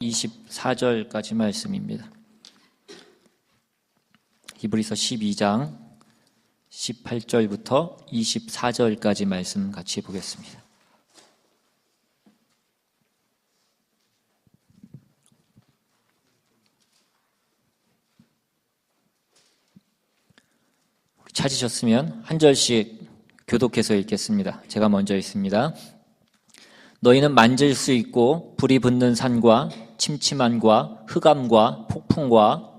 24절까지 말씀입니다. 히브리서 12장 18절부터 24절까지 말씀 같이 보겠습니다. 찾으셨으면 한 절씩 교독해서 읽겠습니다. 제가 먼저 읽습니다. 너희는 만질 수 있고 불이 붙는 산과 침침함과 흑암과 폭풍과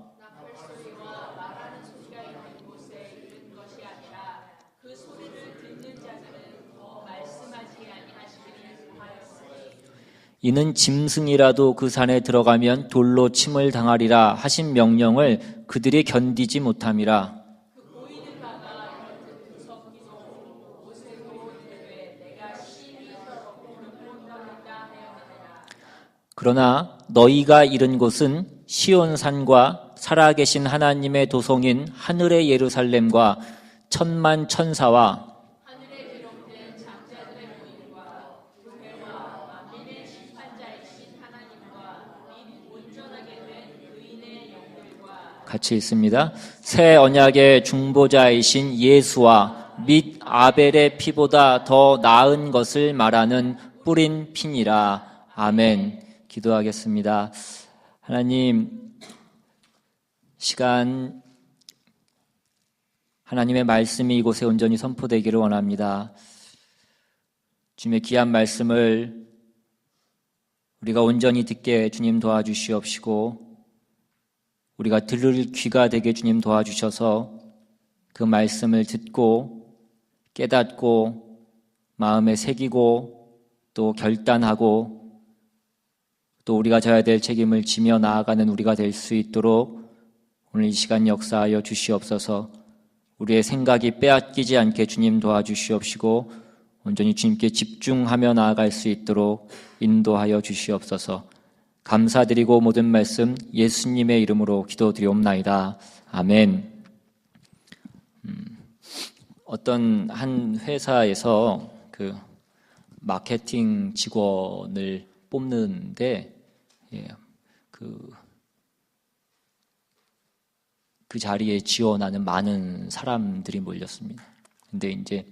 이는 짐승이라도 그 산에 들어가면 돌로 침을 당하리라 하신 명령을 그들이 견디지 못함이라. 그러나 너희가 이른 곳은 시온산과 살아계신 하나님의 도성인 하늘의 예루살렘과 천만 천사와 하늘에 기록된 장자들의 모임과 교회와 만민의 심판자이신 하나님과 및 온전하게 된 의인의 영들과 같이 있습니다. 새 언약의 중보자이신 예수와 및 아벨의 피보다 더 나은 것을 말하는 뿌린 피니라. 아멘. 기도하겠습니다. 하나님, 시간 하나님의 말씀이 이곳에 온전히 선포되기를 원합니다. 주님의 귀한 말씀을 우리가 온전히 듣게 주님 도와주시옵시고 우리가 들을 귀가 되게 주님 도와주셔서 그 말씀을 듣고 깨닫고 마음에 새기고 또 결단하고 또 우리가 져야 될 책임을 지며 나아가는 우리가 될 수 있도록 오늘 이 시간 역사하여 주시옵소서. 우리의 생각이 빼앗기지 않게 주님 도와주시옵시고 온전히 주님께 집중하며 나아갈 수 있도록 인도하여 주시옵소서. 감사드리고 모든 말씀 예수님의 이름으로 기도드리옵나이다. 아멘. 어떤 한 회사에서 그 마케팅 직원을 뽑는데 그 자리에 지원하는 많은 사람들이 몰렸습니다. 근데 이제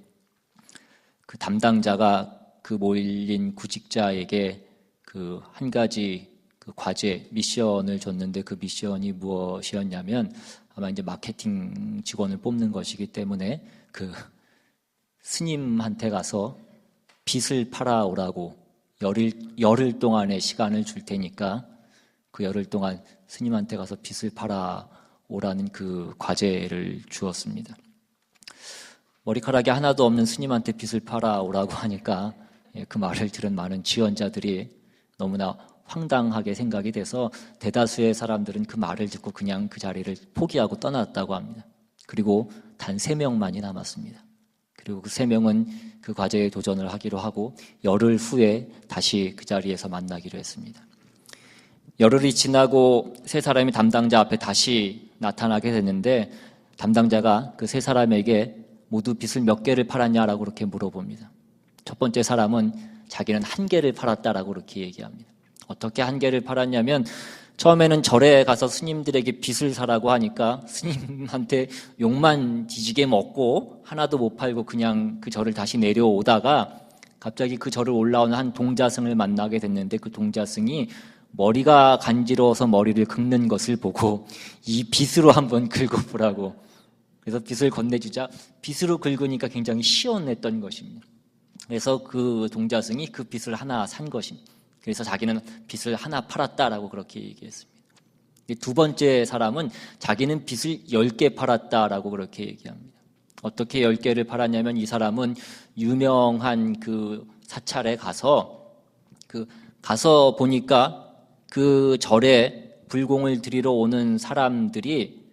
그 담당자가 그 몰린 구직자에게 그 한 가지 그 과제 미션을 줬는데 그 미션이 무엇이었냐면 아마 이제 마케팅 직원을 뽑는 것이기 때문에 그 스님한테 가서 빚을 팔아오라고 열흘 동안의 시간을 줄 테니까 그 열흘 동안 스님한테 가서 빚을 팔아오라는 그 과제를 주었습니다. 머리카락이 하나도 없는 스님한테 빚을 팔아오라고 하니까 그 말을 들은 많은 지원자들이 너무나 황당하게 생각이 돼서 대다수의 사람들은 그 말을 듣고 그냥 그 자리를 포기하고 떠났다고 합니다. 그리고 단 3명만이 남았습니다. 그리고 그 3명은 그 과제에 도전을 하기로 하고 열흘 후에 다시 그 자리에서 만나기로 했습니다. 열흘이 지나고 3사람이 담당자 앞에 다시 나타나게 됐는데 담당자가 그 3사람에게 모두 빚을 몇 개를 팔았냐라고 그렇게 물어봅니다. 첫 번째 사람은 자기는 1개를 팔았다라고 그렇게 얘기합니다. 어떻게 1개를 팔았냐면 처음에는 절에 가서 스님들에게 빚을 사라고 하니까 스님한테 욕만 뒤지게 먹고 하나도 못 팔고 그냥 그 절을 다시 내려오다가 갑자기 그 절을 올라오는 한 동자승을 만나게 됐는데 그 동자승이 머리가 간지러워서 머리를 긁는 것을 보고 이 빗으로 한번 긁어보라고. 그래서 빗을 건네주자 빗으로 긁으니까 굉장히 시원했던 것입니다. 그래서 그 동자승이 그 빗을 하나 산 것입니다. 그래서 자기는 빚을 하나 팔았다라고 그렇게 얘기했습니다. 두 번째 사람은 자기는 빚을 10개 팔았다라고 그렇게 얘기합니다. 어떻게 10개를 팔았냐면 이 사람은 유명한 그 사찰에 가서 보니까 그 절에 불공을 드리러 오는 사람들이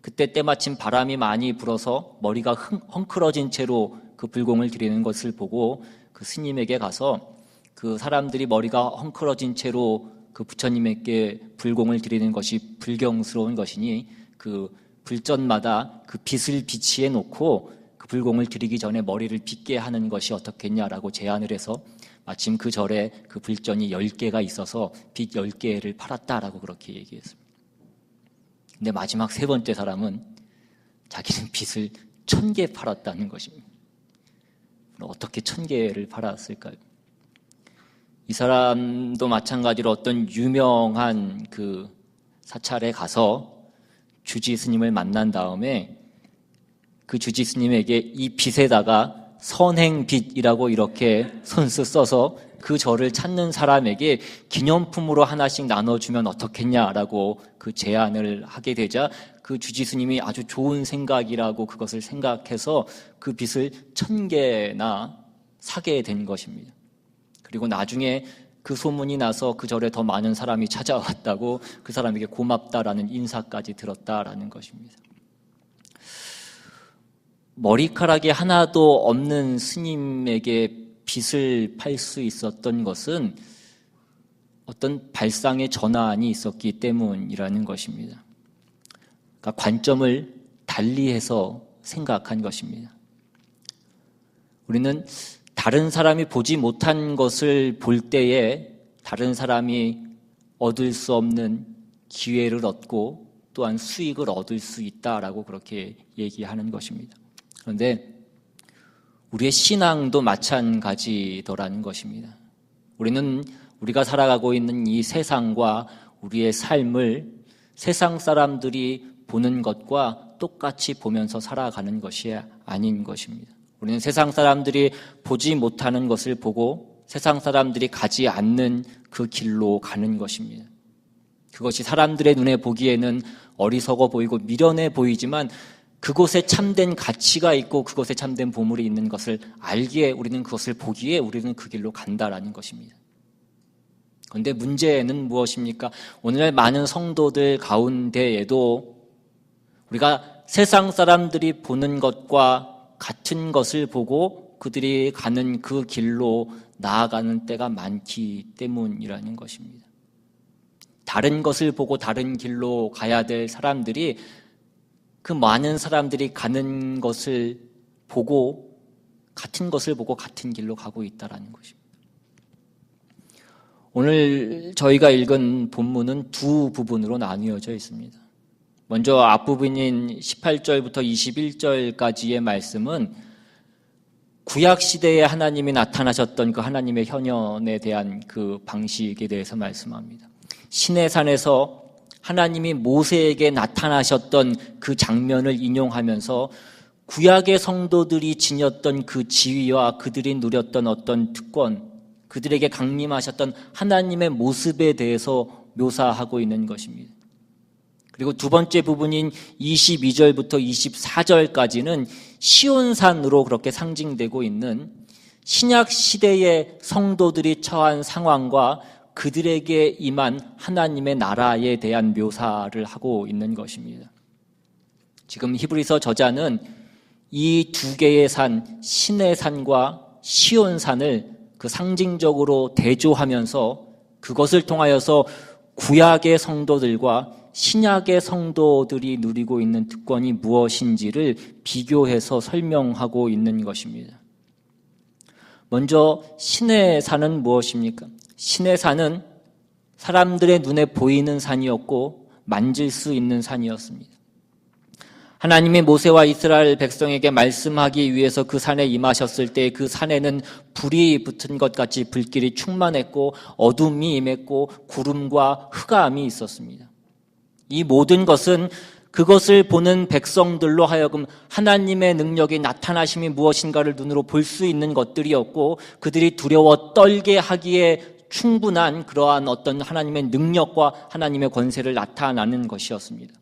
그때 때마침 바람이 많이 불어서 머리가 헝클어진 채로 그 불공을 드리는 것을 보고 그 스님에게 가서 그 사람들이 머리가 헝클어진 채로 그 부처님에게 불공을 드리는 것이 불경스러운 것이니 그 불전마다 그 빗을 비치해 놓고 그 불공을 드리기 전에 머리를 빗게 하는 것이 어떻겠냐라고 제안을 해서 마침 그 절에 그 불전이 10개가 있어서 빚 10개를 팔았다라고 그렇게 얘기했습니다. 근데 마지막 세 번째 사람은 자기는 빚을 1000개 팔았다는 것입니다. 어떻게 1000개를 팔았을까요? 이 사람도 마찬가지로 어떤 유명한 그 사찰에 가서 주지 스님을 만난 다음에 그 주지 스님에게 이 빚에다가 선행빚이라고 이렇게 손수 써서 그 절을 찾는 사람에게 기념품으로 하나씩 나눠주면 어떻겠냐라고 그 제안을 하게 되자 그 주지 스님이 아주 좋은 생각이라고 그것을 생각해서 그 빚을 1000개나 사게 된 것입니다. 그리고 나중에 그 소문이 나서 그 절에 더 많은 사람이 찾아왔다고 그 사람에게 고맙다라는 인사까지 들었다라는 것입니다. 머리카락이 하나도 없는 스님에게 빚을 팔 수 있었던 것은 어떤 발상의 전환이 있었기 때문이라는 것입니다. 그러니까 관점을 달리해서 생각한 것입니다. 우리는 다른 사람이 보지 못한 것을 볼 때에 다른 사람이 얻을 수 없는 기회를 얻고 또한 수익을 얻을 수 있다라고 그렇게 얘기하는 것입니다. 그런데 우리의 신앙도 마찬가지더라는 것입니다. 우리는 우리가 살아가고 있는 이 세상과 우리의 삶을 세상 사람들이 보는 것과 똑같이 보면서 살아가는 것이 아닌 것입니다. 우리는 세상 사람들이 보지 못하는 것을 보고 세상 사람들이 가지 않는 그 길로 가는 것입니다. 그것이 사람들의 눈에 보기에는 어리석어 보이고 미련해 보이지만 그곳에 참된 가치가 있고 그곳에 참된 보물이 있는 것을 알기에 우리는 그것을 보기에 우리는 그 길로 간다라는 것입니다. 그런데 문제는 무엇입니까? 오늘날 많은 성도들 가운데에도 우리가 세상 사람들이 보는 것과 같은 것을 보고 그들이 가는 그 길로 나아가는 때가 많기 때문이라는 것입니다. 다른 것을 보고 다른 길로 가야 될 사람들이 그 많은 사람들이 가는 것을 보고 같은 것을 보고 같은 길로 가고 있다는 것입니다. 오늘 저희가 읽은 본문은 두 부분으로 나뉘어져 있습니다. 먼저 앞부분인 18절부터 21절까지의 말씀은 구약시대에 하나님이 나타나셨던 그 하나님의 현현에 대한 그 방식에 대해서 말씀합니다. 시내산에서 하나님이 모세에게 나타나셨던 그 장면을 인용하면서 구약의 성도들이 지녔던 그 지위와 그들이 누렸던 어떤 특권, 그들에게 강림하셨던 하나님의 모습에 대해서 묘사하고 있는 것입니다. 그리고 두 번째 부분인 22절부터 24절까지는 시온산으로 그렇게 상징되고 있는 신약 시대의 성도들이 처한 상황과 그들에게 임한 하나님의 나라에 대한 묘사를 하고 있는 것입니다. 지금 히브리서 저자는 이 두 개의 산, 시내산과 시온산을 그 상징적으로 대조하면서 그것을 통하여서 구약의 성도들과 신약의 성도들이 누리고 있는 특권이 무엇인지를 비교해서 설명하고 있는 것입니다. 먼저 신의 산은 무엇입니까? 신의 산은 사람들의 눈에 보이는 산이었고 만질 수 있는 산이었습니다. 하나님이 모세와 이스라엘 백성에게 말씀하기 위해서 그 산에 임하셨을 때 그 산에는 불이 붙은 것 같이 불길이 충만했고 어둠이 임했고 구름과 흑암이 있었습니다. 이 모든 것은 그것을 보는 백성들로 하여금 하나님의 능력이 나타나심이 무엇인가를 눈으로 볼 수 있는 것들이었고 그들이 두려워 떨게 하기에 충분한 그러한 어떤 하나님의 능력과 하나님의 권세를 나타나는 것이었습니다.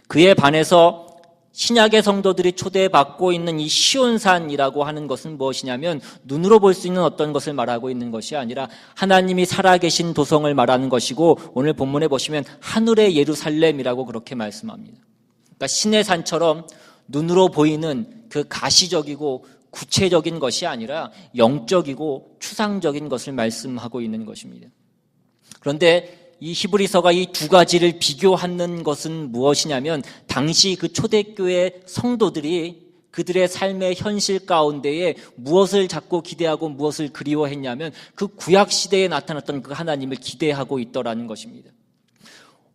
그에 반해서 신약의 성도들이 초대받고 있는 이 시온산이라고 하는 것은 무엇이냐면 눈으로 볼 수 있는 어떤 것을 말하고 있는 것이 아니라 하나님이 살아계신 도성을 말하는 것이고 오늘 본문에 보시면 하늘의 예루살렘이라고 그렇게 말씀합니다. 그러니까 신의 산처럼 눈으로 보이는 그 가시적이고 구체적인 것이 아니라 영적이고 추상적인 것을 말씀하고 있는 것입니다. 그런데 이 히브리서가 이 두 가지를 비교하는 것은 무엇이냐면 당시 그 초대교회 성도들이 그들의 삶의 현실 가운데에 무엇을 자꾸 기대하고 무엇을 그리워했냐면 그 구약 시대에 나타났던 그 하나님을 기대하고 있더라는 것입니다.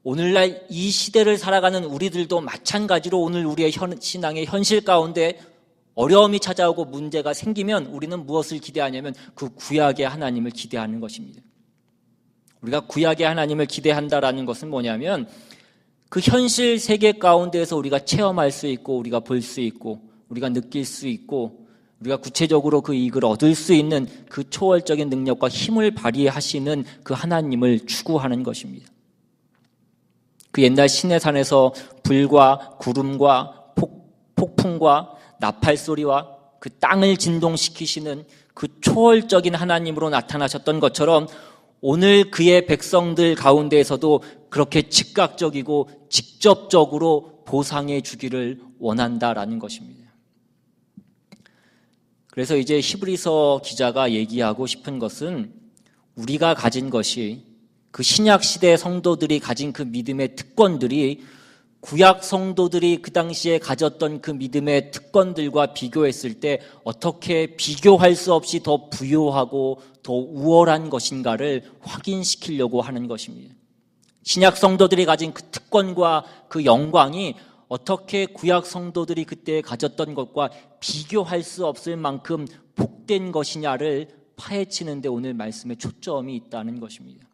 오늘날 이 시대를 살아가는 우리들도 마찬가지로 오늘 우리의 신앙의 현실 가운데 어려움이 찾아오고 문제가 생기면 우리는 무엇을 기대하냐면 그 구약의 하나님을 기대하는 것입니다. 우리가 구약의 하나님을 기대한다라는 것은 뭐냐면 그 현실 세계 가운데에서 우리가 체험할 수 있고 우리가 볼 수 있고 우리가 느낄 수 있고 우리가 구체적으로 그 이익을 얻을 수 있는 그 초월적인 능력과 힘을 발휘하시는 그 하나님을 추구하는 것입니다. 그 옛날 시내산에서 불과 구름과 폭풍과 나팔 소리와 그 땅을 진동시키시는 그 초월적인 하나님으로 나타나셨던 것처럼 오늘 그의 백성들 가운데에서도 그렇게 즉각적이고 직접적으로 보상해 주기를 원한다라는 것입니다. 그래서 이제 히브리서 기자가 얘기하고 싶은 것은 우리가 가진 것이 그 신약 시대 성도들이 가진 그 믿음의 특권들이 구약 성도들이 그 당시에 가졌던 그 믿음의 특권들과 비교했을 때 어떻게 비교할 수 없이 더 부요하고 더 우월한 것인가를 확인시키려고 하는 것입니다. 신약 성도들이 가진 그 특권과 그 영광이 어떻게 구약 성도들이 그때 가졌던 것과 비교할 수 없을 만큼 복된 것이냐를 파헤치는 데 오늘 말씀에 초점이 있다는 것입니다.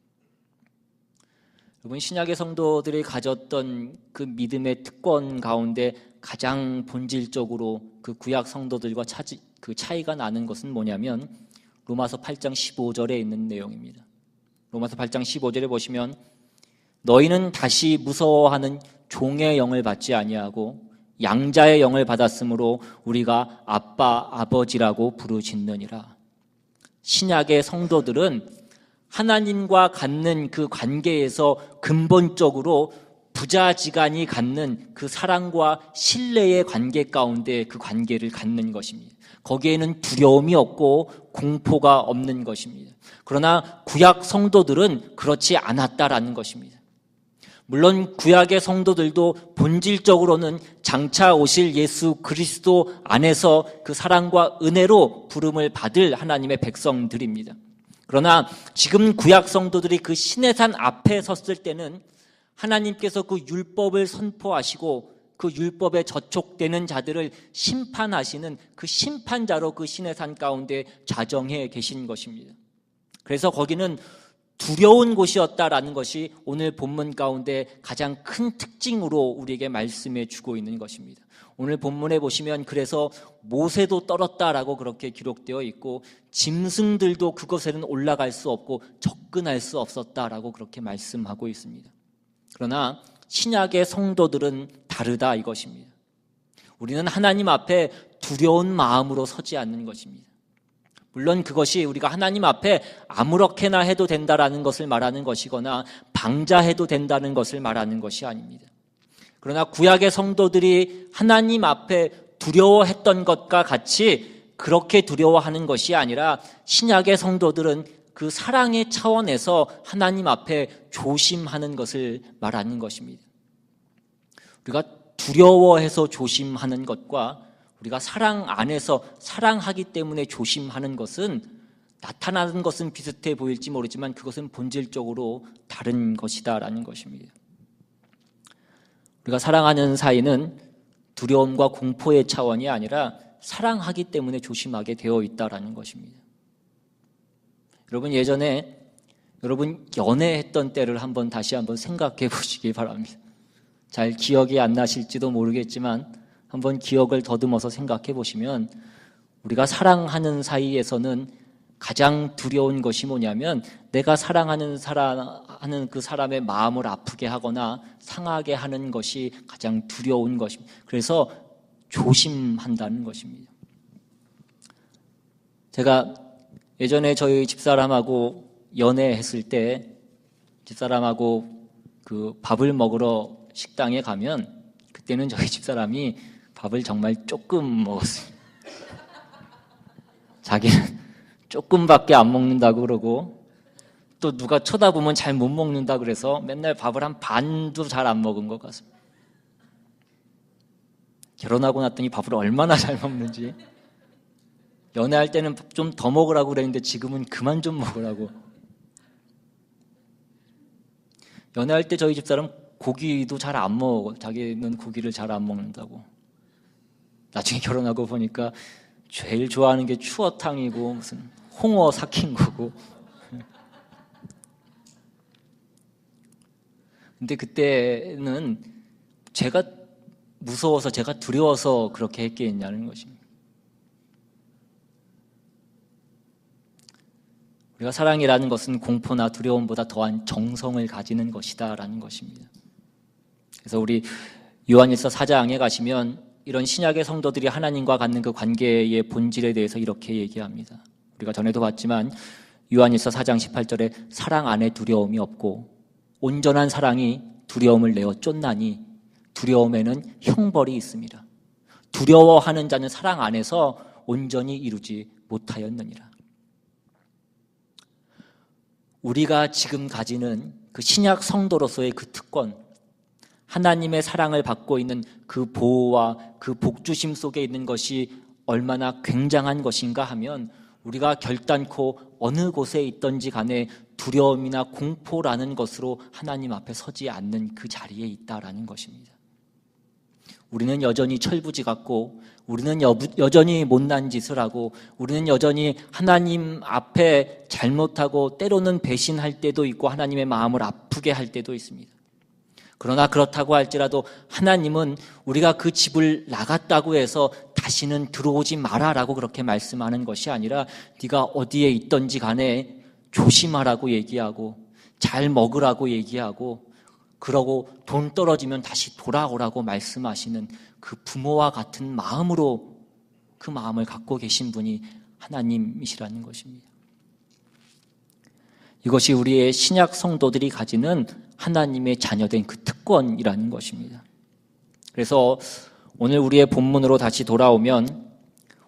여러분, 신약의 성도들이 가졌던 그 믿음의 특권 가운데 가장 본질적으로 그 구약 성도들과 그 차이가 나는 것은 뭐냐면 로마서 8장 15절에 있는 내용입니다. 로마서 8장 15절에 보시면 너희는 다시 무서워하는 종의 영을 받지 아니하고 양자의 영을 받았으므로 우리가 아빠 아버지라고 부르짖느니라. 신약의 성도들은 하나님과 갖는 그 관계에서 근본적으로 부자지간이 갖는 그 사랑과 신뢰의 관계 가운데 그 관계를 갖는 것입니다. 거기에는 두려움이 없고 공포가 없는 것입니다. 그러나 구약 성도들은 그렇지 않았다라는 것입니다. 물론 구약의 성도들도 본질적으로는 장차 오실 예수 그리스도 안에서 그 사랑과 은혜로 부름을 받을 하나님의 백성들입니다. 그러나 지금 구약 성도들이 그 시내산 앞에 섰을 때는 하나님께서 그 율법을 선포하시고 그 율법에 저촉되는 자들을 심판하시는 그 심판자로 그 시내산 가운데 자정해 계신 것입니다. 그래서 거기는 두려운 곳이었다라는 것이 오늘 본문 가운데 가장 큰 특징으로 우리에게 말씀해 주고 있는 것입니다. 오늘 본문에 보시면 그래서 모세도 떨었다라고 그렇게 기록되어 있고 짐승들도 그곳에는 올라갈 수 없고 접근할 수 없었다라고 그렇게 말씀하고 있습니다. 그러나 신약의 성도들은 다르다 이것입니다. 우리는 하나님 앞에 두려운 마음으로 서지 않는 것입니다. 물론 그것이 우리가 하나님 앞에 아무렇게나 해도 된다라는 것을 말하는 것이거나 방자해도 된다는 것을 말하는 것이 아닙니다. 그러나 구약의 성도들이 하나님 앞에 두려워했던 것과 같이 그렇게 두려워하는 것이 아니라 신약의 성도들은 그 사랑의 차원에서 하나님 앞에 조심하는 것을 말하는 것입니다. 우리가 두려워해서 조심하는 것과 우리가 사랑 안에서 사랑하기 때문에 조심하는 것은 나타나는 것은 비슷해 보일지 모르지만 그것은 본질적으로 다른 것이다라는 것입니다. 우리가 사랑하는 사이는 두려움과 공포의 차원이 아니라 사랑하기 때문에 조심하게 되어 있다라는 것입니다. 여러분, 예전에 여러분 연애했던 때를 다시 한번 생각해 보시기 바랍니다. 잘 기억이 안 나실지도 모르겠지만 한번 기억을 더듬어서 생각해 보시면 우리가 사랑하는 사이에서는 가장 두려운 것이 뭐냐면 내가 사랑하는 그 사람의 마음을 아프게 하거나 상하게 하는 것이 가장 두려운 것입니다. 그래서 조심한다는 것입니다. 제가 예전에 저희 집사람하고 연애했을 때 집사람하고 그 밥을 먹으러 식당에 가면 그때는 저희 집사람이 밥을 정말 조금 먹었어요. 자기는 조금밖에 안 먹는다고 그러고 또 누가 쳐다보면 잘 못 먹는다 그래서 맨날 밥을 한 반도 잘 안 먹은 것 같습니다. 결혼하고 났더니 밥을 얼마나 잘 먹는지. 연애할 때는 좀 더 먹으라고 그랬는데 지금은 그만 좀 먹으라고. 연애할 때 저희 집사람 고기도 잘 안 먹어. 자기는 고기를 잘 안 먹는다고. 나중에 결혼하고 보니까 제일 좋아하는 게 추어탕이고 무슨 홍어 삭힌 거고. 근데 그때는 제가 무서워서, 제가 두려워서 그렇게 했겠냐는 것입니다. 우리가 사랑이라는 것은 공포나 두려움보다 더한 정성을 가지는 것이다 라는 것입니다. 그래서 우리 요한일서 4장에 가시면 이런 신약의 성도들이 하나님과 갖는 그 관계의 본질에 대해서 이렇게 얘기합니다. 우리가 전에도 봤지만 요한일서 4장 18절에 사랑 안에 두려움이 없고 온전한 사랑이 두려움을 내어 쫓나니 두려움에는 형벌이 있습니다. 두려워하는 자는 사랑 안에서 온전히 이루지 못하였느니라. 우리가 지금 가지는 그 신약 성도로서의 그 특권, 하나님의 사랑을 받고 있는 그 보호와 그 복주심 속에 있는 것이 얼마나 굉장한 것인가 하면 우리가 결단코 어느 곳에 있든지 간에 두려움이나 공포라는 것으로 하나님 앞에 서지 않는 그 자리에 있다라는 것입니다. 우리는 여전히 철부지 같고 우리는 여전히 못난 짓을 하고 우리는 여전히 하나님 앞에 잘못하고 때로는 배신할 때도 있고 하나님의 마음을 아프게 할 때도 있습니다. 그러나 그렇다고 할지라도 하나님은 우리가 그 집을 나갔다고 해서 다시는 들어오지 마라라고 그렇게 말씀하는 것이 아니라 네가 어디에 있든지 간에 조심하라고 얘기하고 잘 먹으라고 얘기하고 그러고 돈 떨어지면 다시 돌아오라고 말씀하시는 그 부모와 같은 마음으로 그 마음을 갖고 계신 분이 하나님이시라는 것입니다. 이것이 우리의 신약 성도들이 가지는 하나님의 자녀된 그 특권이라는 것입니다. 그래서 오늘 우리의 본문으로 다시 돌아오면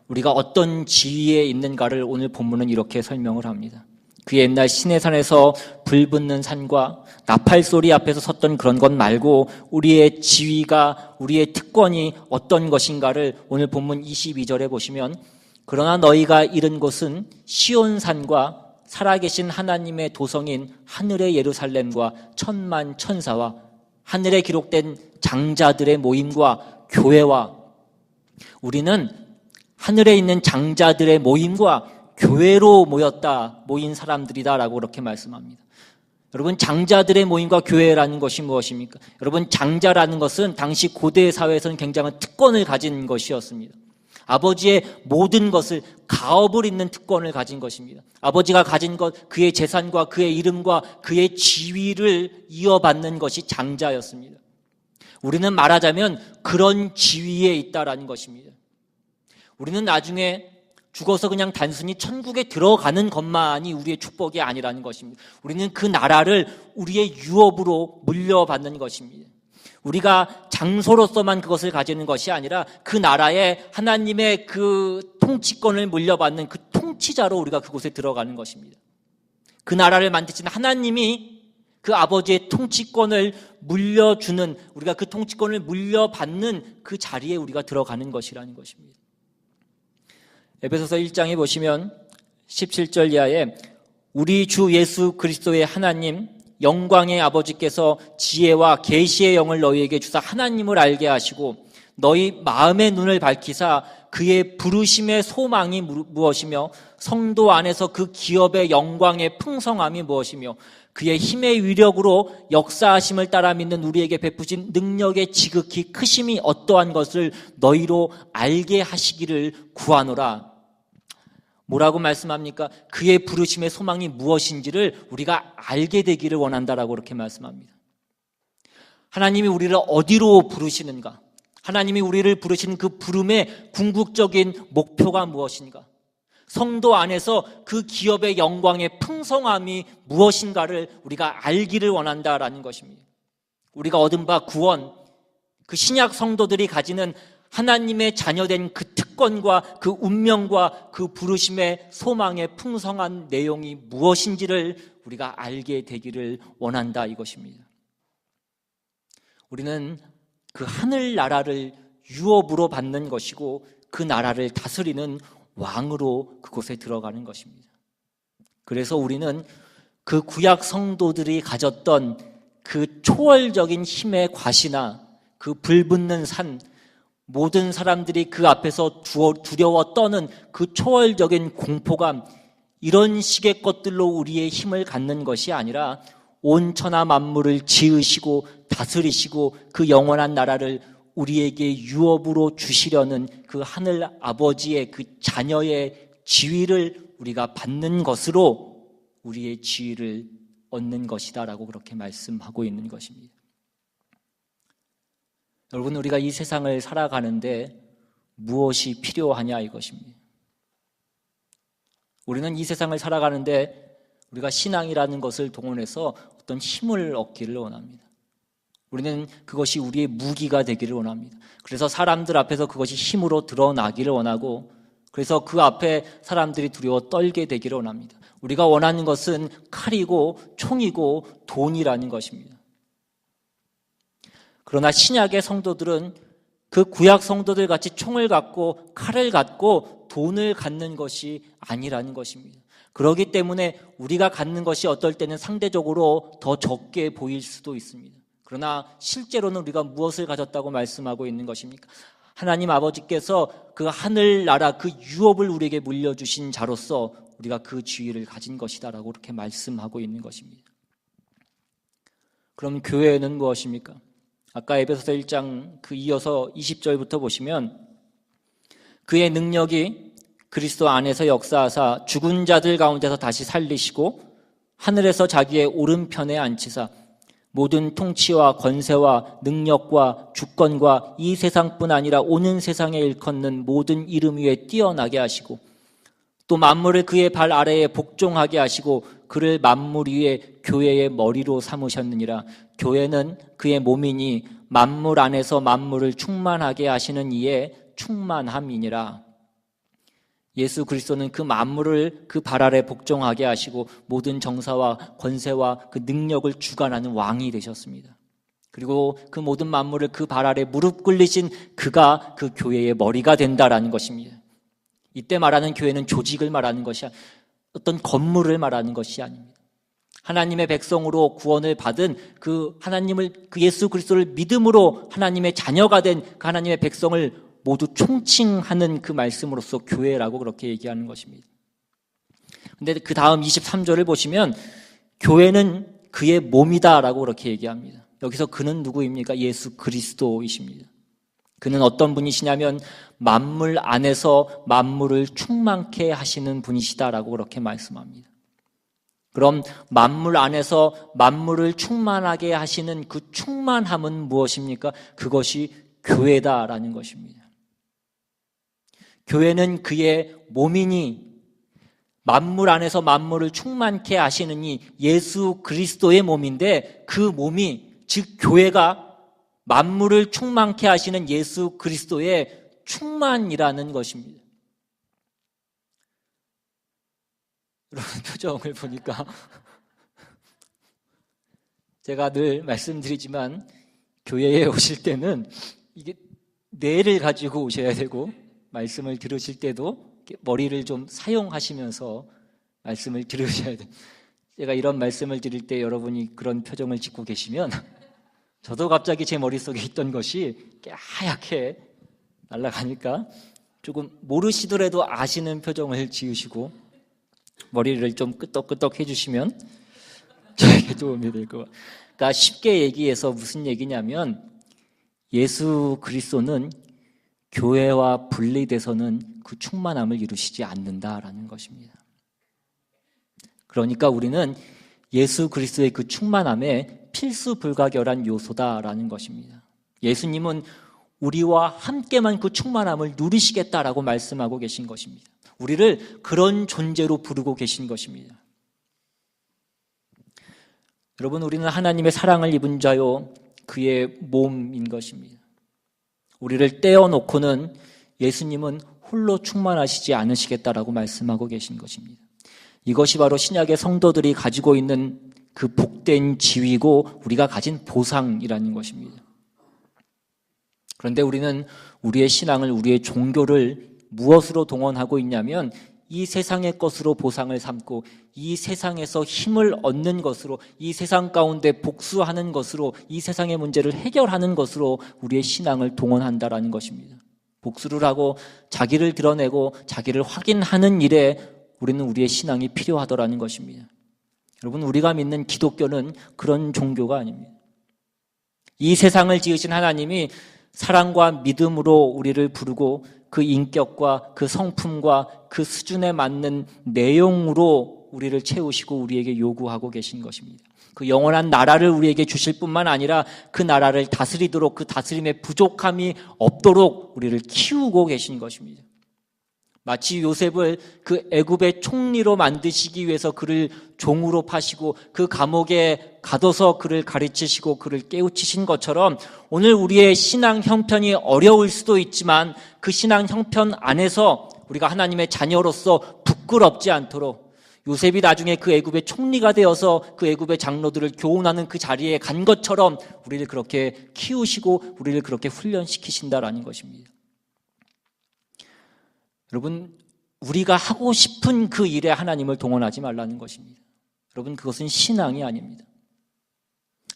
우리가 어떤 지위에 있는가를 오늘 본문은 이렇게 설명을 합니다. 그 옛날 시내산에서 불 붙는 산과 나팔소리 앞에서 섰던 그런 것 말고 우리의 지위가, 우리의 특권이 어떤 것인가를 오늘 본문 22절에 보시면 그러나 너희가 이른 곳은 시온산과 살아계신 하나님의 도성인 하늘의 예루살렘과 천만 천사와 하늘에 기록된 장자들의 모임과 교회와 우리는 하늘에 있는 장자들의 모임과 교회로 모인 사람들이다라고 그렇게 말씀합니다. 여러분, 장자들의 모임과 교회라는 것이 무엇입니까? 여러분, 장자라는 것은 당시 고대 사회에서는 굉장한 특권을 가진 것이었습니다. 아버지의 모든 것을 가업을 잇는 특권을 가진 것입니다. 아버지가 가진 것, 그의 재산과 그의 이름과 그의 지위를 이어받는 것이 장자였습니다. 우리는 말하자면 그런 지위에 있다라는 것입니다. 우리는 나중에 죽어서 그냥 단순히 천국에 들어가는 것만이 우리의 축복이 아니라는 것입니다. 우리는 그 나라를 우리의 유업으로 물려받는 것입니다. 우리가 장소로서만 그것을 가지는 것이 아니라 그 나라에 하나님의 그 통치권을 물려받는 그 통치자로 우리가 그곳에 들어가는 것입니다. 그 나라를 만드신 하나님이 그 아버지의 통치권을 물려주는, 우리가 그 통치권을 물려받는 그 자리에 우리가 들어가는 것이라는 것입니다. 에베소서 1장에 보시면 17절 이하에 우리 주 예수 그리스도의 하나님 영광의 아버지께서 지혜와 계시의 영을 너희에게 주사 하나님을 알게 하시고 너희 마음의 눈을 밝히사 그의 부르심의 소망이 무엇이며 성도 안에서 그 기업의 영광의 풍성함이 무엇이며 그의 힘의 위력으로 역사하심을 따라 믿는 우리에게 베푸신 능력의 지극히 크심이 어떠한 것을 너희로 알게 하시기를 구하노라. 뭐라고 말씀합니까? 그의 부르심의 소망이 무엇인지를 우리가 알게 되기를 원한다라고 그렇게 말씀합니다. 하나님이 우리를 어디로 부르시는가? 하나님이 우리를 부르시는 그 부름의 궁극적인 목표가 무엇인가? 성도 안에서 그 기업의 영광의 풍성함이 무엇인가를 우리가 알기를 원한다라는 것입니다. 우리가 얻은 바 구원, 그 신약 성도들이 가지는 하나님의 자녀된 그 특권과 그 운명과 그 부르심의 소망의 풍성한 내용이 무엇인지를 우리가 알게 되기를 원한다 이것입니다. 우리는 그 하늘나라를 유업으로 받는 것이고 그 나라를 다스리는 왕으로 그곳에 들어가는 것입니다. 그래서 우리는 그 구약 성도들이 가졌던 그 초월적인 힘의 과시나 그 불붙는 산, 모든 사람들이 그 앞에서 두려워 떠는 그 초월적인 공포감, 이런 식의 것들로 우리의 힘을 갖는 것이 아니라 온 천하 만물을 지으시고 다스리시고 그 영원한 나라를 우리에게 유업으로 주시려는 그 하늘 아버지의 그 자녀의 지위를 우리가 받는 것으로 우리의 지위를 얻는 것이다라고 그렇게 말씀하고 있는 것입니다. 여러분, 우리가 이 세상을 살아가는데 무엇이 필요하냐 이것입니다. 우리는 이 세상을 살아가는데 우리가 신앙이라는 것을 동원해서 어떤 힘을 얻기를 원합니다. 우리는 그것이 우리의 무기가 되기를 원합니다. 그래서 사람들 앞에서 그것이 힘으로 드러나기를 원하고, 그래서 그 앞에 사람들이 두려워 떨게 되기를 원합니다. 우리가 원하는 것은 칼이고 총이고 돈이라는 것입니다. 그러나 신약의 성도들은 그 구약 성도들 같이 총을 갖고 칼을 갖고 돈을 갖는 것이 아니라는 것입니다. 그렇기 때문에 우리가 갖는 것이 어떨 때는 상대적으로 더 적게 보일 수도 있습니다. 그러나 실제로는 우리가 무엇을 가졌다고 말씀하고 있는 것입니까? 하나님 아버지께서 그 하늘나라 그 유업을 우리에게 물려주신 자로서 우리가 그 지위를 가진 것이다라고 그렇게 말씀하고 있는 것입니다. 그럼 교회는 무엇입니까? 아까 에베소서 1장 그 이어서 20절부터 보시면 그의 능력이 그리스도 안에서 역사하사 죽은 자들 가운데서 다시 살리시고 하늘에서 자기의 오른편에 앉히사 모든 통치와 권세와 능력과 주권과 이 세상뿐 아니라 오는 세상에 일컫는 모든 이름 위에 뛰어나게 하시고 또 만물을 그의 발 아래에 복종하게 하시고 그를 만물 위에 교회의 머리로 삼으셨느니라. 교회는 그의 몸이니 만물 안에서 만물을 충만하게 하시는 이의 충만함이니라. 예수 그리스도는 그 만물을 그 발 아래 복종하게 하시고 모든 정사와 권세와 그 능력을 주관하는 왕이 되셨습니다. 그리고 그 모든 만물을 그 발 아래 무릎 꿇리신 그가 그 교회의 머리가 된다라는 것입니다. 이때 말하는 교회는 조직을 말하는 것이 어떤 건물을 말하는 것이 아닙니다. 하나님의 백성으로 구원을 받은 그 하나님을, 그 예수 그리스도를 믿음으로 하나님의 자녀가 된 그 하나님의 백성을 모두 총칭하는 그 말씀으로서 교회라고 그렇게 얘기하는 것입니다. 근데 그 다음 23절을 보시면 교회는 그의 몸이다라고 그렇게 얘기합니다. 여기서 그는 누구입니까? 예수 그리스도이십니다. 그는 어떤 분이시냐면 만물 안에서 만물을 충만케 하시는 분이시다라고 그렇게 말씀합니다. 그럼 만물 안에서 만물을 충만하게 하시는 그 충만함은 무엇입니까? 그것이 교회다라는 것입니다. 교회는 그의 몸이니 만물 안에서 만물을 충만케 하시는 이 예수 그리스도의 몸인데 그 몸이 즉 교회가 만물을 충만케 하시는 예수 그리스도의 충만이라는 것입니다. 여러분 표정을 보니까 제가 늘 말씀드리지만 교회에 오실 때는 이게 뇌를 가지고 오셔야 되고 말씀을 들으실 때도 머리를 좀 사용하시면서 말씀을 들으셔야 돼요. 제가 이런 말씀을 드릴 때 여러분이 그런 표정을 짓고 계시면 저도 갑자기 제 머릿속에 있던 것이 하얗게 날아가니까 조금 모르시더라도 아시는 표정을 지으시고 머리를 좀 끄덕끄덕 해주시면 저에게 도움이 될 것 같아요. 그러니까 쉽게 얘기해서 무슨 얘기냐면 예수 그리스도는 교회와 분리돼서는 그 충만함을 이루시지 않는다라는 것입니다. 그러니까 우리는 예수 그리스도의 그 충만함에 필수 불가결한 요소다라는 것입니다. 예수님은 우리와 함께만 그 충만함을 누리시겠다라고 말씀하고 계신 것입니다. 우리를 그런 존재로 부르고 계신 것입니다. 여러분, 우리는 하나님의 사랑을 입은 자요 그의 몸인 것입니다. 우리를 떼어놓고는 예수님은 홀로 충만하시지 않으시겠다라고 말씀하고 계신 것입니다. 이것이 바로 신약의 성도들이 가지고 있는 그 복된 지위고 우리가 가진 보상이라는 것입니다. 그런데 우리는 우리의 신앙을, 우리의 종교를 무엇으로 동원하고 있냐면 이 세상의 것으로 보상을 삼고 이 세상에서 힘을 얻는 것으로, 이 세상 가운데 복수하는 것으로, 이 세상의 문제를 해결하는 것으로 우리의 신앙을 동원한다라는 것입니다. 복수를 하고 자기를 드러내고 자기를 확인하는 일에 우리는 우리의 신앙이 필요하더라는 것입니다. 여러분, 우리가 믿는 기독교는 그런 종교가 아닙니다. 이 세상을 지으신 하나님이 사랑과 믿음으로 우리를 부르고 그 인격과 그 성품과 그 수준에 맞는 내용으로 우리를 채우시고 우리에게 요구하고 계신 것입니다. 그 영원한 나라를 우리에게 주실 뿐만 아니라 그 나라를 다스리도록, 그 다스림에 부족함이 없도록 우리를 키우고 계신 것입니다. 마치 요셉을 그 애굽의 총리로 만드시기 위해서 그를 종으로 파시고 그 감옥에 가둬서 그를 가르치시고 그를 깨우치신 것처럼 오늘 우리의 신앙 형편이 어려울 수도 있지만 그 신앙 형편 안에서 우리가 하나님의 자녀로서 부끄럽지 않도록 요셉이 나중에 그 애굽의 총리가 되어서 그 애굽의 장로들을 교훈하는 그 자리에 간 것처럼 우리를 그렇게 키우시고 우리를 그렇게 훈련시키신다라는 것입니다. 여러분, 우리가 하고 싶은 그 일에 하나님을 동원하지 말라는 것입니다. 여러분, 그것은 신앙이 아닙니다.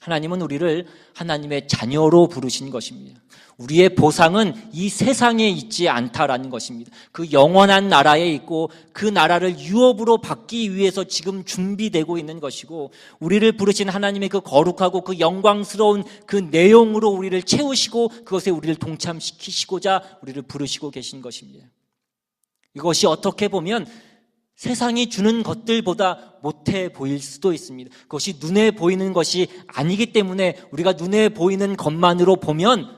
하나님은 우리를 하나님의 자녀로 부르신 것입니다. 우리의 보상은 이 세상에 있지 않다라는 것입니다. 그 영원한 나라에 있고 그 나라를 유업으로 받기 위해서 지금 준비되고 있는 것이고, 우리를 부르신 하나님의 그 거룩하고 그 영광스러운 그 내용으로 우리를 채우시고 그것에 우리를 동참시키시고자 우리를 부르시고 계신 것입니다. 이것이 어떻게 보면 세상이 주는 것들보다 못해 보일 수도 있습니다. 그것이 눈에 보이는 것이 아니기 때문에 우리가 눈에 보이는 것만으로 보면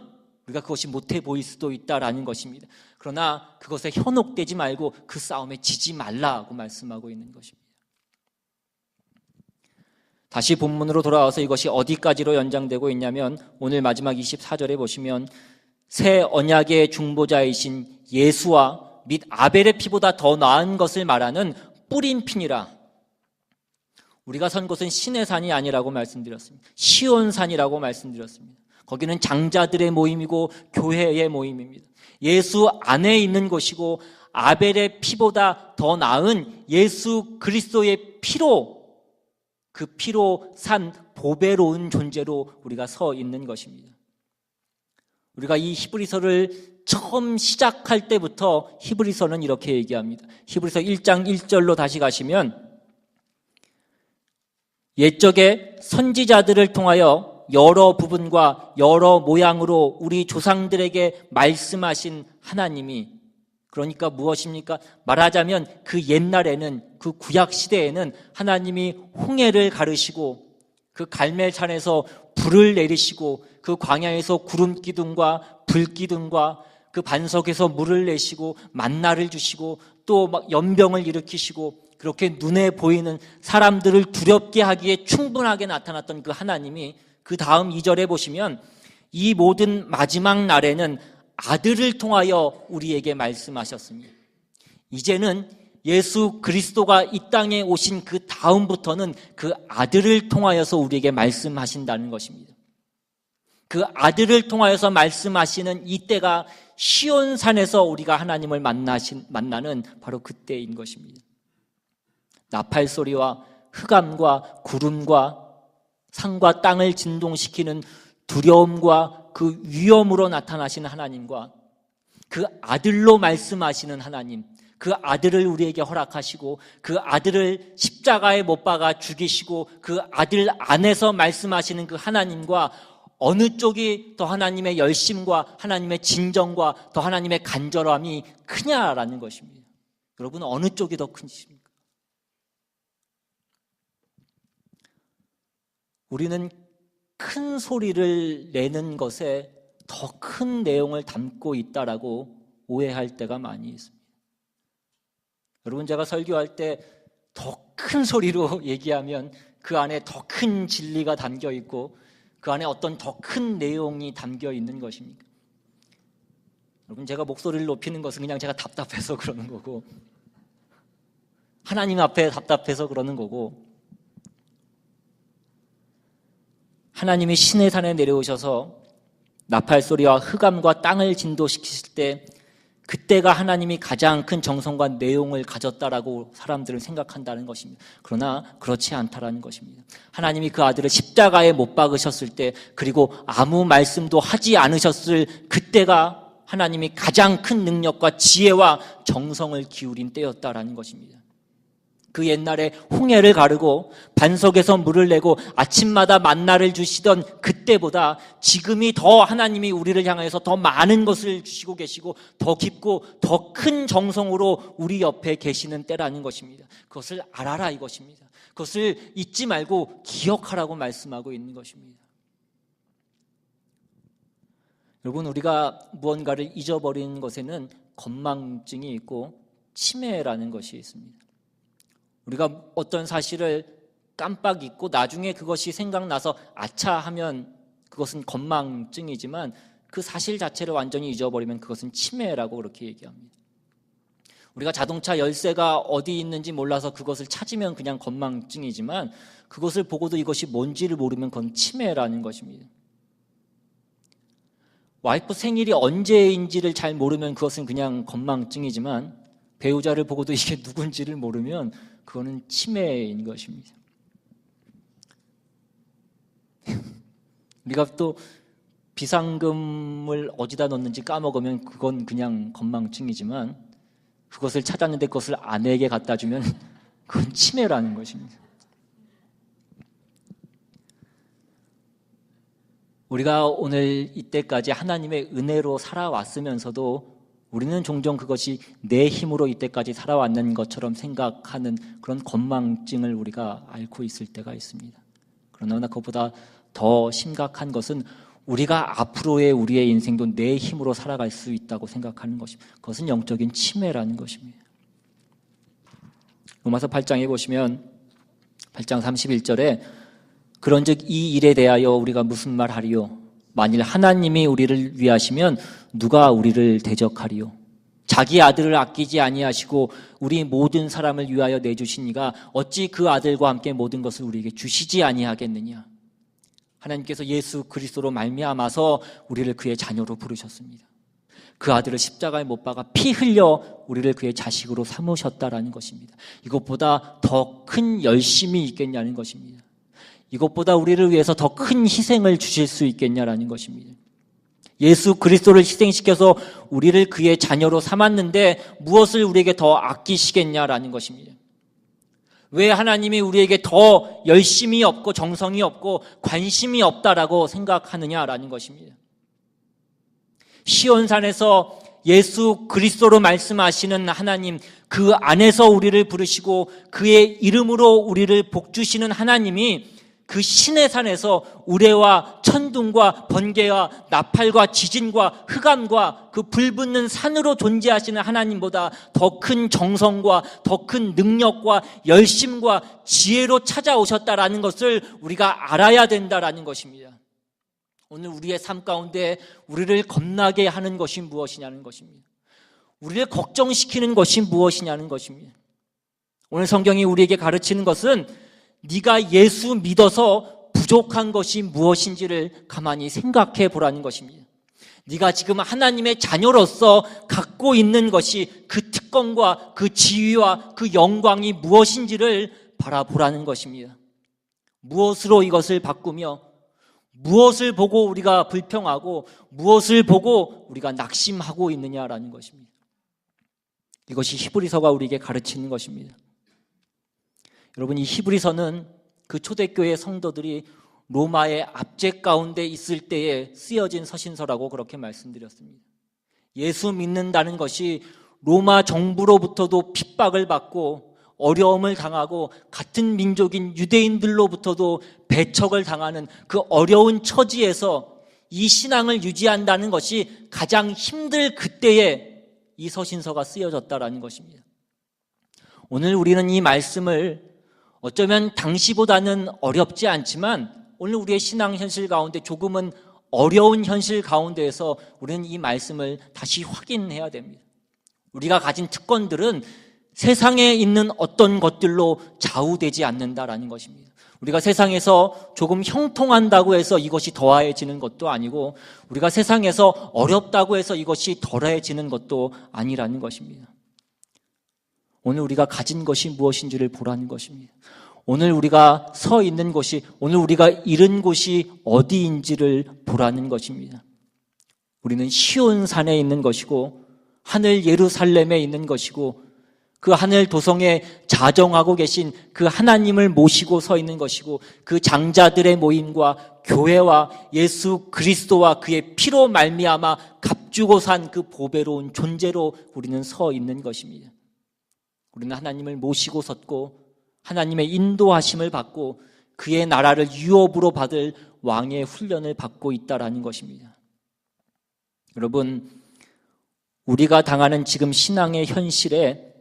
우리가 그것이 못해 보일 수도 있다라는 것입니다. 그러나 그것에 현혹되지 말고 그 싸움에 지지 말라고 말씀하고 있는 것입니다. 다시 본문으로 돌아와서 이것이 어디까지로 연장되고 있냐면 오늘 마지막 24절에 보시면 새 언약의 중보자이신 예수와 및 아벨의 피보다 더 나은 것을 말하는 뿌린 피니라. 우리가 선 곳은 신의 산이 아니라고 말씀드렸습니다. 시온산이라고 말씀드렸습니다. 거기는 장자들의 모임이고 교회의 모임입니다. 예수 안에 있는 곳이고 아벨의 피보다 더 나은 예수 그리스도의 피로, 그 피로 산 보배로운 존재로 우리가 서 있는 것입니다. 우리가 이 히브리서를 처음 시작할 때부터 히브리서는 이렇게 얘기합니다. 히브리서 1장 1절로 다시 가시면 옛적에 선지자들을 통하여 여러 부분과 여러 모양으로 우리 조상들에게 말씀하신 하나님이, 그러니까 무엇입니까? 말하자면 그 옛날에는, 그 구약 시대에는 하나님이 홍해를 가르시고 그 갈멜산에서 불을 내리시고 그 광야에서 구름 기둥과 불 기둥과 그 반석에서 물을 내시고 만나를 주시고 또 막 연병을 일으키시고 그렇게 눈에 보이는 사람들을 두렵게 하기에 충분하게 나타났던 그 하나님이 그 다음 2절에 보시면 이 모든 마지막 날에는 아들을 통하여 우리에게 말씀하셨습니다. 이제는 예수 그리스도가 이 땅에 오신 그 다음부터는 그 아들을 통하여서 우리에게 말씀하신다는 것입니다. 그 아들을 통하여서 말씀하시는 이때가 시온산에서 우리가 하나님을 만나는 바로 그때인 것입니다. 나팔소리와 흑암과 구름과 산과 땅을 진동시키는 두려움과 그 위험으로 나타나시는 하나님과 그 아들로 말씀하시는 하나님, 그 아들을 우리에게 허락하시고 그 아들을 십자가에 못 박아 죽이시고 그 아들 안에서 말씀하시는 그 하나님과 어느 쪽이 더 하나님의 열심과 하나님의 진정과 더 하나님의 간절함이 크냐라는 것입니다. 여러분, 어느 쪽이 더 크십니까? 우리는 큰 소리를 내는 것에 더 큰 내용을 담고 있다라고 오해할 때가 많이 있습니다. 여러분, 제가 설교할 때 더 큰 소리로 얘기하면 그 안에 더 큰 진리가 담겨 있고 그 안에 어떤 더 큰 내용이 담겨 있는 것입니까? 여러분, 제가 목소리를 높이는 것은 그냥 제가 답답해서 그러는 거고 하나님 앞에 답답해서 그러는 거고, 하나님이 시내산에 내려오셔서 나팔 소리와 흑암과 땅을 진동시키실 때 그때가 하나님이 가장 큰 정성과 내용을 가졌다라고 사람들은 생각한다는 것입니다. 그러나 그렇지 않다라는 것입니다. 하나님이 그 아들을 십자가에 못 박으셨을 때, 그리고 아무 말씀도 하지 않으셨을 그때가 하나님이 가장 큰 능력과 지혜와 정성을 기울인 때였다라는 것입니다. 그 옛날에 홍해를 가르고 반석에서 물을 내고 아침마다 만나를 주시던 그때보다 지금이 더 하나님이 우리를 향해서 더 많은 것을 주시고 계시고 더 깊고 더 큰 정성으로 우리 옆에 계시는 때라는 것입니다. 그것을 알아라 이것입니다. 그것을 잊지 말고 기억하라고 말씀하고 있는 것입니다. 여러분, 우리가 무언가를 잊어버리는 것에는 건망증이 있고 치매라는 것이 있습니다. 우리가 어떤 사실을 깜빡 잊고 나중에 그것이 생각나서 아차 하면 그것은 건망증이지만 그 사실 자체를 완전히 잊어버리면 그것은 치매라고 그렇게 얘기합니다. 우리가 자동차 열쇠가 어디 있는지 몰라서 그것을 찾으면 그냥 건망증이지만 그것을 보고도 이것이 뭔지를 모르면 그건 치매라는 것입니다. 와이프 생일이 언제인지를 잘 모르면 그것은 그냥 건망증이지만 배우자를 보고도 이게 누군지를 모르면 그거는 치매인 것입니다. 우리가 또 비상금을 어디다 넣는지 까먹으면 그건 그냥 건망증이지만 그것을 찾았는데 그것을 아내에게 갖다 주면 그건 치매라는 것입니다. 우리가 오늘 이때까지 하나님의 은혜로 살아왔으면서도 우리는 종종 그것이 내 힘으로 이때까지 살아왔는 것처럼 생각하는 그런 건망증을 우리가 앓고 있을 때가 있습니다. 그러나 그것보다 더 심각한 것은 우리가 앞으로의 우리의 인생도 내 힘으로 살아갈 수 있다고 생각하는 것입니다. 그것은 영적인 치매라는 것입니다. 로마서 8장에 보시면 8장 31절에 그런즉 이 일에 대하여 우리가 무슨 말 하리요? 만일 하나님이 우리를 위하시면 누가 우리를 대적하리요? 자기 아들을 아끼지 아니하시고 우리 모든 사람을 위하여 내주시니가 어찌 그 아들과 함께 모든 것을 우리에게 주시지 아니하겠느냐? 하나님께서 예수 그리스도로 말미암아서 우리를 그의 자녀로 부르셨습니다. 그 아들을 십자가에 못 박아 피 흘려 우리를 그의 자식으로 삼으셨다라는 것입니다. 이것보다 더 큰 열심이 있겠냐는 것입니다. 이것보다 우리를 위해서 더 큰 희생을 주실 수 있겠냐라는 것입니다. 예수 그리스도를 희생시켜서 우리를 그의 자녀로 삼았는데 무엇을 우리에게 더 아끼시겠냐라는 것입니다. 왜 하나님이 우리에게 더 열심이 없고 정성이 없고 관심이 없다라고 생각하느냐라는 것입니다. 시온산에서 예수 그리스도로 말씀하시는 하나님, 그 안에서 우리를 부르시고 그의 이름으로 우리를 복주시는 하나님이 그 신의 산에서 우레와 천둥과 번개와 나팔과 지진과 흑암과 그 불붙는 산으로 존재하시는 하나님보다 더 큰 정성과 더 큰 능력과 열심과 지혜로 찾아오셨다라는 것을 우리가 알아야 된다라는 것입니다. 오늘 우리의 삶 가운데 우리를 겁나게 하는 것이 무엇이냐는 것입니다. 우리를 걱정시키는 것이 무엇이냐는 것입니다. 오늘 성경이 우리에게 가르치는 것은 네가 예수 믿어서 부족한 것이 무엇인지를 가만히 생각해 보라는 것입니다. 네가 지금 하나님의 자녀로서 갖고 있는 것이 그 특권과 그 지위와 그 영광이 무엇인지를 바라보라는 것입니다. 무엇으로 이것을 바꾸며 무엇을 보고 우리가 불평하고 무엇을 보고 우리가 낙심하고 있느냐라는 것입니다. 이것이 히브리서가 우리에게 가르치는 것입니다. 여러분, 이 히브리서는 그 초대교회 성도들이 로마의 압제 가운데 있을 때에 쓰여진 서신서라고 그렇게 말씀드렸습니다. 예수 믿는다는 것이 로마 정부로부터도 핍박을 받고 어려움을 당하고 같은 민족인 유대인들로부터도 배척을 당하는 그 어려운 처지에서 이 신앙을 유지한다는 것이 가장 힘들 그때에 이 서신서가 쓰여졌다라는 것입니다. 오늘 우리는 이 말씀을 어쩌면 당시보다는 어렵지 않지만 오늘 우리의 신앙 현실 가운데 조금은 어려운 현실 가운데에서 우리는 이 말씀을 다시 확인해야 됩니다. 우리가 가진 특권들은 세상에 있는 어떤 것들로 좌우되지 않는다라는 것입니다. 우리가 세상에서 조금 형통한다고 해서 이것이 더해지는 것도 아니고 우리가 세상에서 어렵다고 해서 이것이 덜해지는 것도 아니라는 것입니다. 오늘 우리가 가진 것이 무엇인지를 보라는 것입니다. 오늘 우리가 서 있는 곳이, 오늘 우리가 잃은 곳이 어디인지를 보라는 것입니다. 우리는 시온산에 있는 것이고 하늘 예루살렘에 있는 것이고 그 하늘 도성에 자정하고 계신 그 하나님을 모시고 서 있는 것이고 그 장자들의 모임과 교회와 예수 그리스도와 그의 피로 말미암아 값주고 산 그 보배로운 존재로 우리는 서 있는 것입니다. 우리는 하나님을 모시고 섰고 하나님의 인도하심을 받고 그의 나라를 유업으로 받을 왕의 훈련을 받고 있다라는 것입니다. 여러분, 우리가 당하는 지금 신앙의 현실에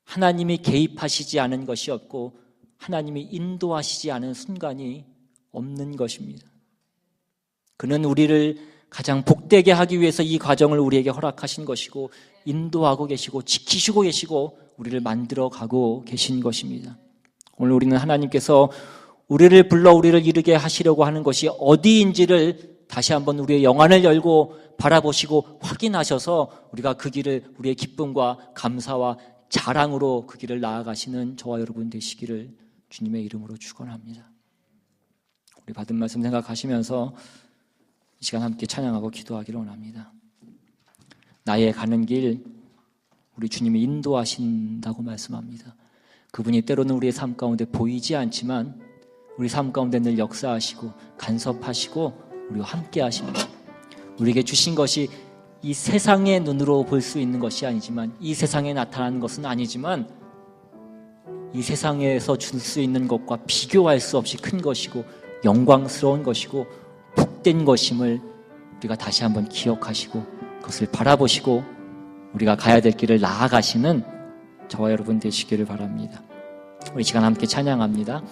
하나님이 개입하시지 않은 것이 없고 하나님이 인도하시지 않은 순간이 없는 것입니다. 그는 우리를 가장 복되게 하기 위해서 이 과정을 우리에게 허락하신 것이고 인도하고 계시고 지키시고 계시고 우리를 만들어 가고 계신 것입니다. 오늘 우리는 하나님께서 우리를 불러 우리를 이르게 하시려고 하는 것이 어디인지를 다시 한번 우리의 영안을 열고 바라보시고 확인하셔서 우리가 그 길을 우리의 기쁨과 감사와 자랑으로 그 길을 나아가시는 저와 여러분 되시기를 주님의 이름으로 축원합니다. 우리 받은 말씀 생각하시면서 이 시간 함께 찬양하고 기도하기를 원합니다. 나의 가는 길 우리 주님이 인도하신다고 말씀합니다. 그분이 때로는 우리의 삶 가운데 보이지 않지만 우리 삶 가운데 늘 역사하시고 간섭하시고 우리와 함께 하십니다. 우리에게 주신 것이 이 세상의 눈으로 볼 수 있는 것이 아니지만 이 세상에 나타나는 것은 아니지만 이 세상에서 줄 수 있는 것과 비교할 수 없이 큰 것이고 영광스러운 것이고 복된 것임을 우리가 다시 한번 기억하시고 그것을 바라보시고 우리가 가야 될 길을 나아가시는 저와 여러분 되시기를 바랍니다. 우리 시간 함께 찬양합니다.